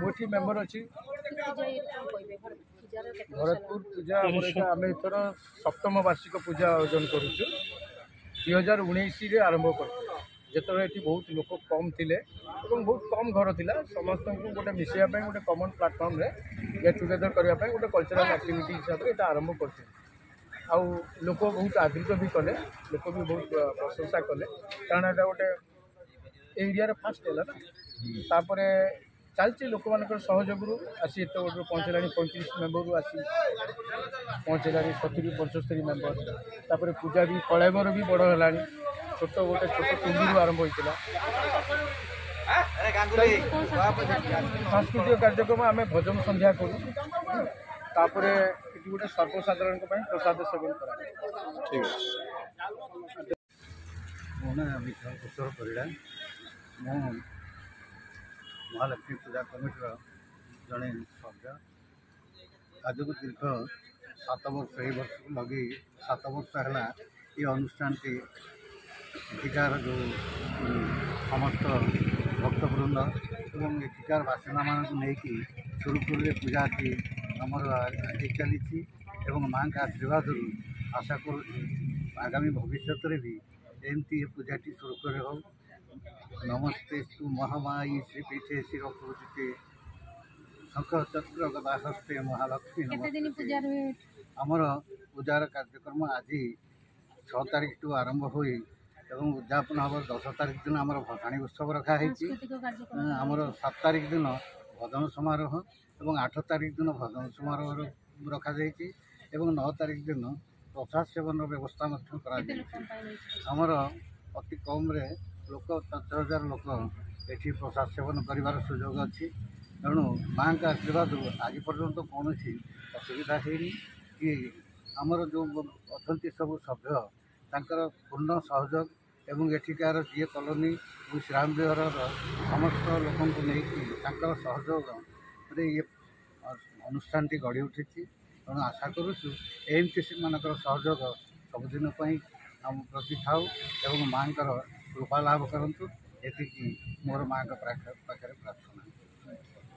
मोटी मेम्बर अच्छी भरतपुर पूजा आम एथर सप्तम वार्षिक पूजा आयोजन करुचु 2019 आरंभ कर जो ये बहुत लोक कम थे बहुत कम घर थिला समस्त को गोटे मिसैया गोटे कमन प्लाटफर्म रे गेट टुगेदर करने गोटे कल्चरल एक्टिविटी हिसाब से यहाँ आरंभ कर लोक बहुत आदृत भी कले लोक भी बहुत प्रशंसा कले कारण यहाँ गोटे एरिया फास्ट है ना तापर चलती लोक मान सहयोग आसी एत गोटे पहुँचला 35 मेम्बर आसी पहुँचला 70-75 मेम्बर तापर पूजा भी कलैबर भी बड़ है छोट गोटे छोट टुंडी आरंभ होता सांस्कृतिक कार्यक्रम आम भजन संध्या करूँ तापर ये गोटे सर्वसाधारण प्रसाद सेवन कर विशाल किशोर परिड़ा महालक्ष्मी पूजा कमिटर जड़े सभ्य आज को दीर्घ 7 वर्ष यही वर्ष को लगे 7 वर्ष है ये अनुष्ठान टी एठिकार जो समस्त भक्तवृंद एवं एठिकार बासिंदा मान नहीं सुरुखुरु पूजा की आमर आगे चली माँ का आशीर्वाद आशा करूँ आगामी भविष्य भी एमती पूजाटी सुरुखुरु हो। नमस्ते तु महामायी श्रीपीठे शिवपूजिते शंकर चक्र गदाहस्ते महालक्ष्मी आमर पूजार कार्यक्रम आज 6 तारिख टू आरंभ हुई एवं उद्यापन हम 10 तारिख दिन आमर भसाणी उत्सव रखाई आमर 7 तारिख दिन भजन समारोह एवं 8 तारिख दिन भजन समारोह रखा एवं 9 तारिख दिन प्रसाद सेवन व्यवस्था आमर अति कम रे लोक 10,000 लोक ये प्रसाद सेवन कर सुजोग अच्छी तेणु माँ का आशीर्वाद आज पर्यंत कौन असुविधा है कि आमर जो अच्छा सब सभ्य तांकर पूर्ण सहयोग एवं एठिकार जी कॉलोनी श्रीराम विहार समस्त लोक नहीं सहयोग ये अनुष्ठान टी गढ़ी उठी तेणु आशा करुचु एमती मानकर सहयोग सबुदिन आम प्रति थाऊ एवं माँ कृपा लाभ करूँ ये मोर माँ पाखे प्रार्थना।